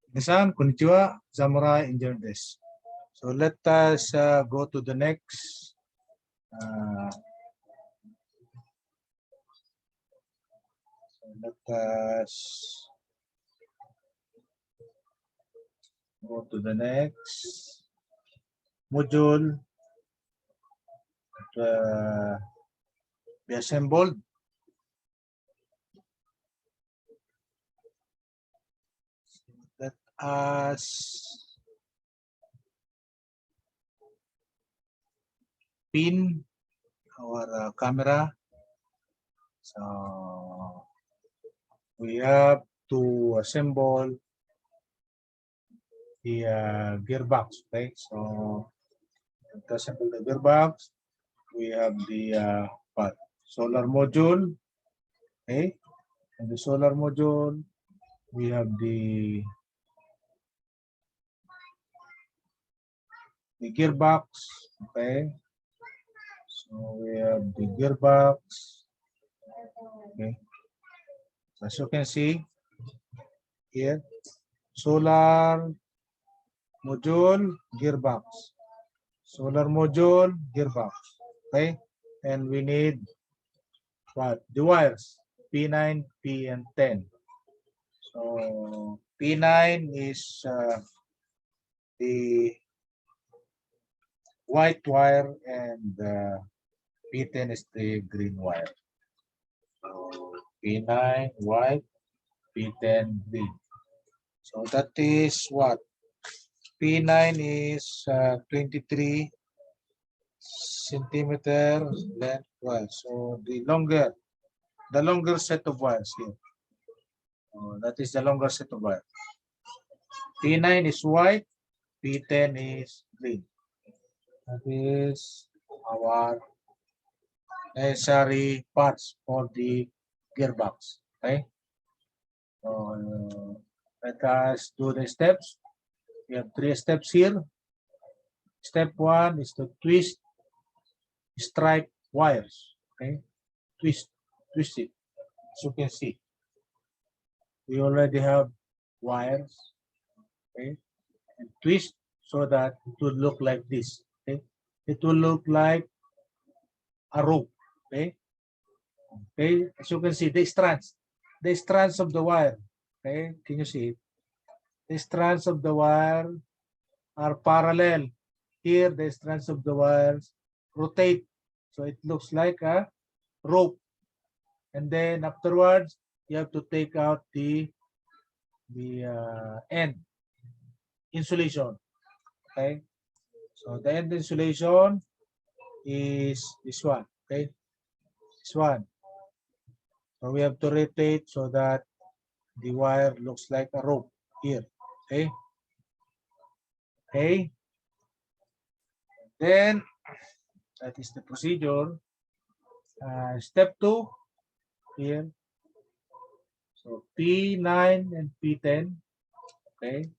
Minasan, konnichiwa, Zamurai Engineer desu. So let us go to the next. Let us go to the next module. Be assembled. Let us pin our camera. So we have to assemble the gearbox. Okay, so to assemble the gearbox, we have the solar module. Okay, and the solar module, we have the gearbox. Okay, so we have the gearbox. Okay, so as you can see here, solar module gearbox, solar module gearbox. Okay, and we need what? The wires P9, P and 10. So P9 is the white wire and P10 is the green wire. So P9 white, P10 green. So that is what? P9 is 23 centimeter length wire. So the longer set of wires here. That is the longer set of wire. P9 is white, P10 is green. That is our necessary parts for the gearbox. Okay. So let us do the steps. We have 3 steps here. Step 1 is to twist stripe wires. Okay, twist it. As you can see, we already have wires. Okay, and twist so that it will look like this. Okay, it will look like a rope. Okay, okay. As you can see, the strands of the wire. Okay, can you see it? The strands of the wire are parallel. Here, the strands of the wires rotate, so it looks like a rope. And then afterwards, you have to take out the end insulation. Okay, so the end insulation is this one. Okay, this one. So we have to rotate so that the wire looks like a rope here. Okay. Okay. Then that is the procedure. Step 2 here. So P9 and P10. Okay.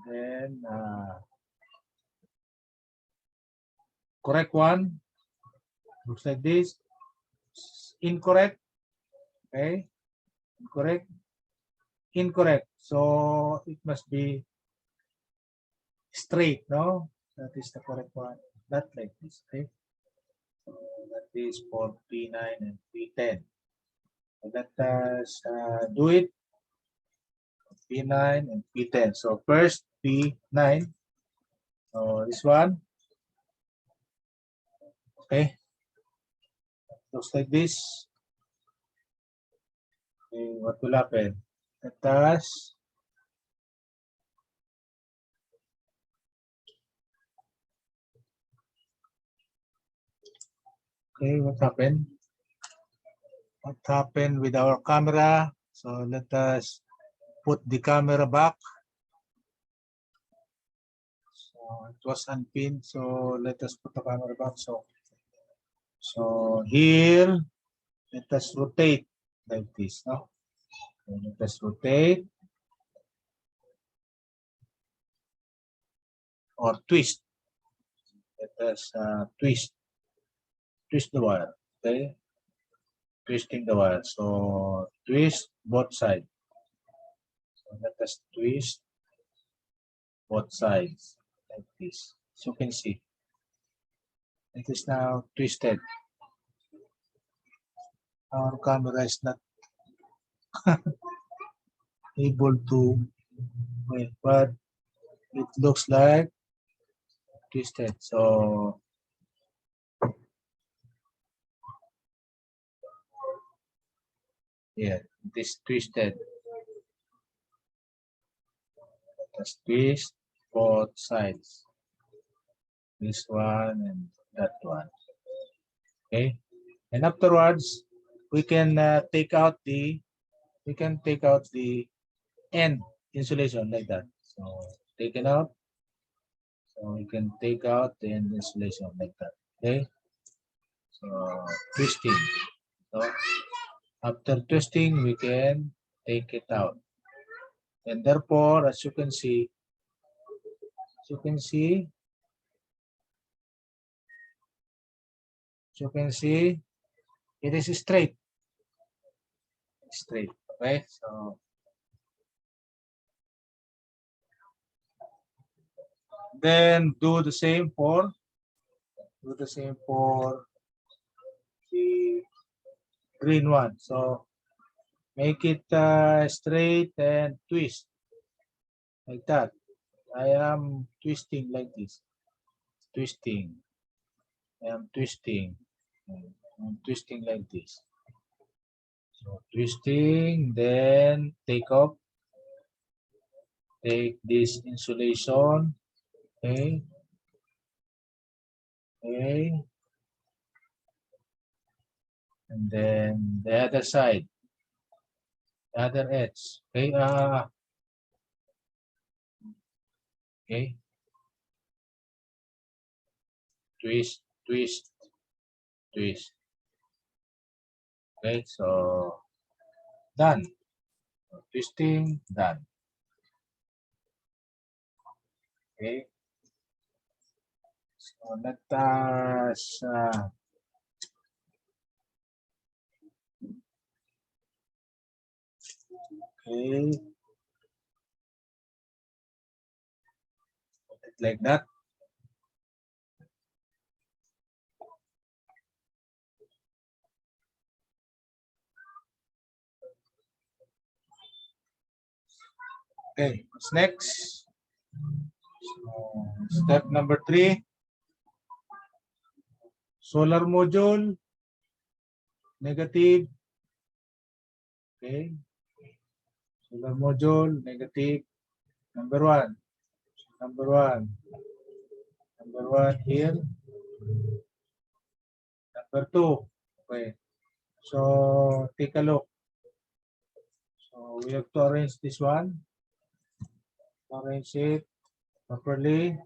Then correct one. Looks like this. Incorrect. Okay. Incorrect. Incorrect. So it must be straight, no? That is the correct one. Not like this. Okay. So that is for P9 and P10. So let us do it. P9 and P10. So first P9. So this one. Okay. Looks like this. Okay, what will happen? Let us okay, what happened? What happened with our camera? So let us put the camera back. So it was unpinned. So let us put the camera back. So here, let us rotate like this. No? So let us rotate or twist. Let us twist the wire. Okay, twisting the wire. So twist both sides. So let us twist both sides like this. So you can see it is now twisted. Our camera is not able to wait, but it looks like twisted. So yeah, it is twisted. Just twist both sides. This one and that one. Okay, and afterwards we can take out the end insulation like that. So take it out. So we can take out the end insulation like that. Okay. So twisting. So after twisting, we can take it out. And therefore, as you can see, it is straight. Straight. Okay. So then do the same for the green one. So make it straight and twist like that. I am twisting like this. Twisting. I am twisting. I'm twisting like this. So twisting, then take this insulation. Okay. Okay. And then the other side, the other edge. Okay. Okay. Twist, twist, twist. Okay. So done. So, twisting, done. Okay. So let us okay. Put it like that. Okay, what's next? So, step number 3, solar module, negative. Okay, solar module, negative. Number 1, number 1, number 1 here. Number 2, okay. So, take a look. So, we have to arrange this one. Arrange it properly.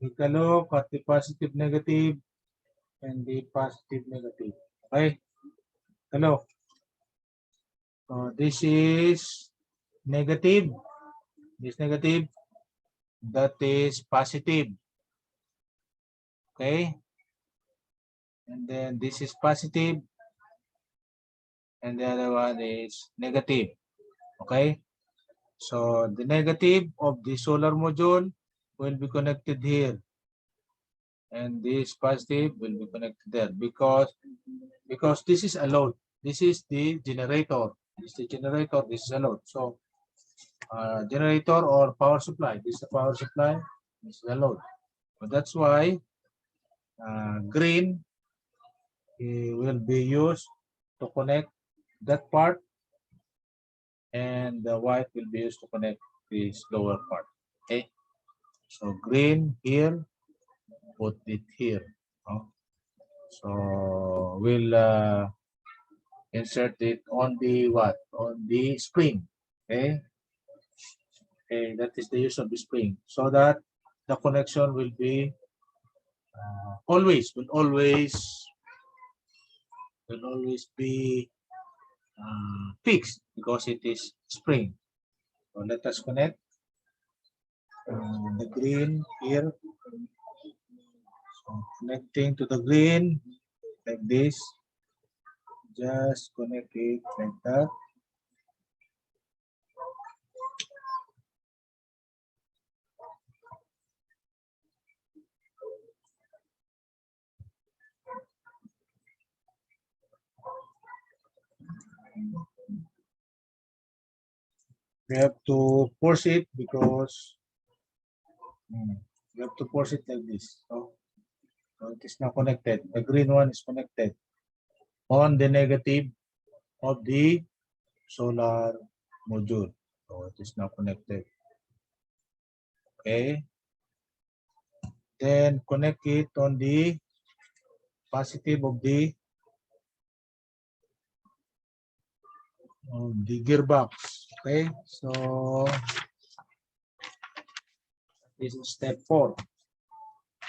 Take a look at the positive, negative, and the positive, negative. Okay. Hello. So this is negative. This negative. That is positive. Okay. And then this is positive. And the other one is negative. Okay. So the negative of the solar module will be connected here. And this positive will be connected there because this is a load. This is the generator. This is the generator. This is a load. So generator or power supply. This is the power supply. This is the load. So that's why green will be used to connect that part, and the white will be used to connect this lower part. Okay. So green here, put it here. So we'll insert it on the what? On the spring. Okay. Okay, that is the use of the spring, so that the connection will be will always be fixed because it is spring. So let us connect the green here. So connecting to the green like this. Just connect it like that. we have to force it because we have to force it like this. So it is now connected. The green one is connected on the negative of the solar module. So it is now connected. Okay. Then connect it on the positive of the gearbox. Okay. So this is step 4.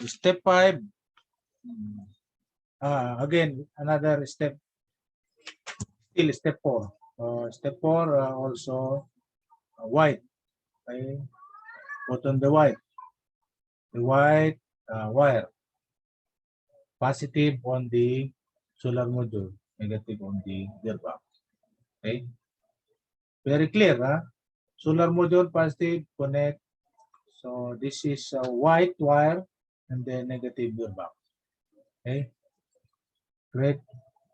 Step 5. Again, another step. Still step 4. Step 4 also white. Okay. Put on the white wire. Positive on the solar module, negative on the gearbox. Okay. Very clear, huh? Solar module positive connect. So this is a white wire and then negative gearbox. Okay. Great.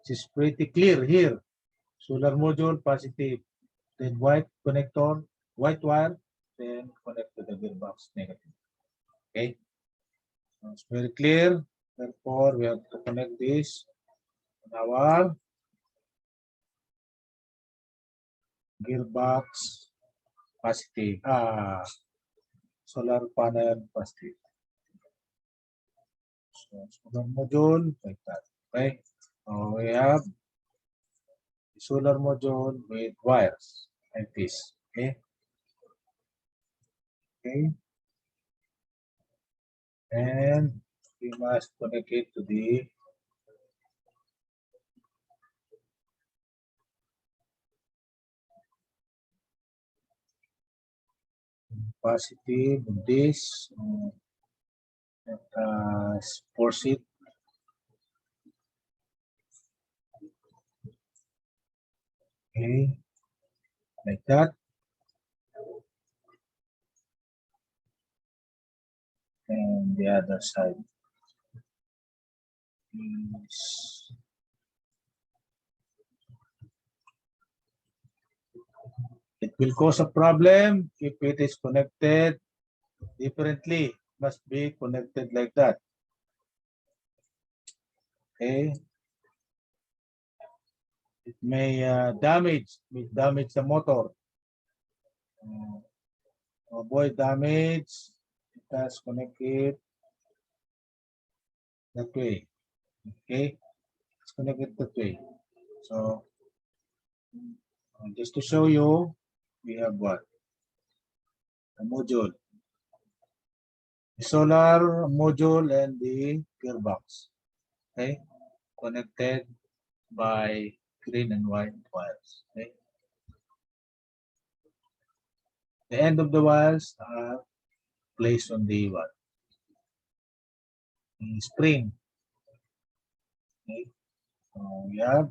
This is pretty clear here. Solar module positive, then white connector, white wire, then connect to the gearbox negative. Okay. So it's very clear. Therefore, we have to connect this on our gearbox positive. Solar panel positive. So solar module like that. Okay. So we have the solar module with wires like this. Okay. Okay. And we must connect it to the positive of this. Force it. Okay. Like that. And the other side is it will cause a problem if it is connected differently. Must be connected like that. Okay. It may damage the motor. Avoid damage. It has connected that way. Okay. Let's connect it that way. So just to show you, we have what? The module. The solar module and the gearbox. Okay. Connected by green and white wires. Okay. The end of the wires are placed on the what? The spring. Okay. So we have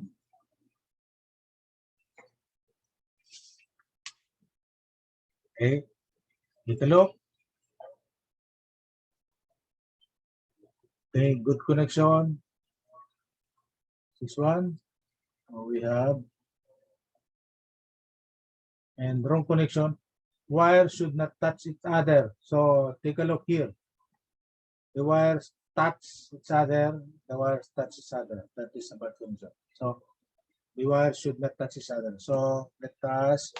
okay. Take a look. Okay, good connection. This one. We have and wrong connection. Wires should not touch each other. So take a look here. The wires touch each other. The wires touch each other. That is a bad connection. So the wires should not touch each other. So let us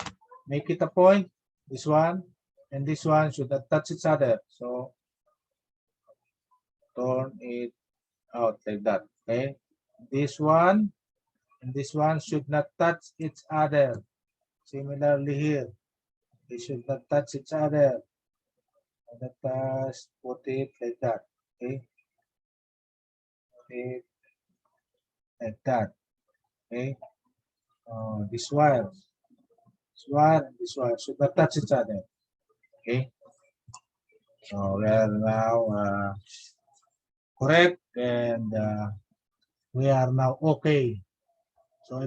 make it a point. This one and this one should not touch each other. So turn it out like that. Okay. This one and this one should not touch each other. Similarly here, they should not touch each other. Let us put it like that. Okay. Put it like that. Okay. This wire and this wire should not touch each other. Okay. So we are now correct and we are now okay. So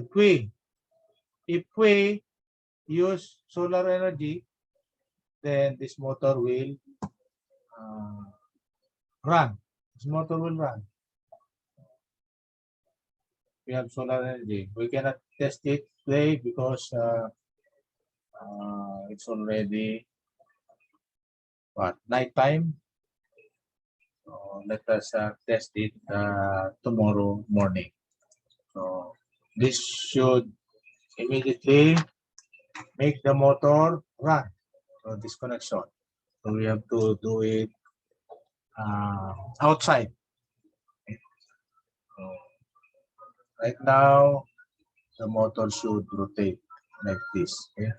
if we use solar energy, then this motor will run. This motor will run. We have solar energy. We cannot test it today because It's already nighttime. So let us test it tomorrow morning. So this should immediately make the motor run. So this connection. So we have to do it outside. So right now, the motor should rotate like this. Okay?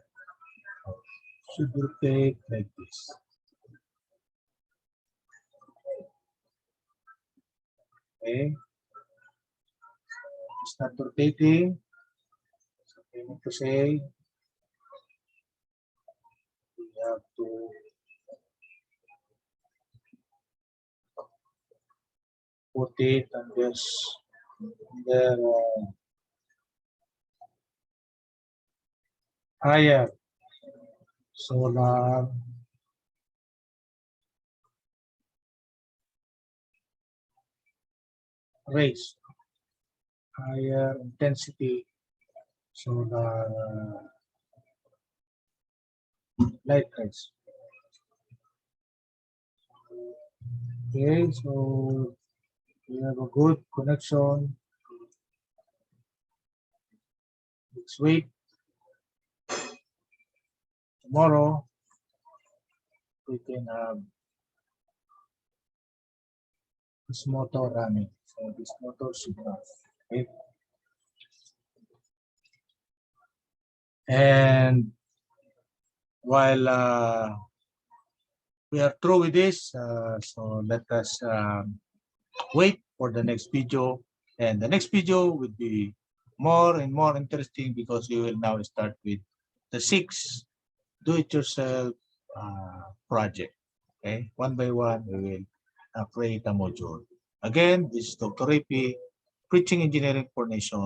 Should rotate like this. Okay. It's not rotating. So we need to say we have to put it on this the higher solar rays, higher intensity solar light rays. Okay, so we have a good connection. Let's wait. Tomorrow we can have this motor running. So this motor should run. Okay. And while we are through with this, so let us wait for the next video. And the next video would be more and more interesting because we will now start with the 6 do-it-yourself project. Okay, one by one, we will create a module. Again, this is Dr. Ripi, preaching engineering for nation.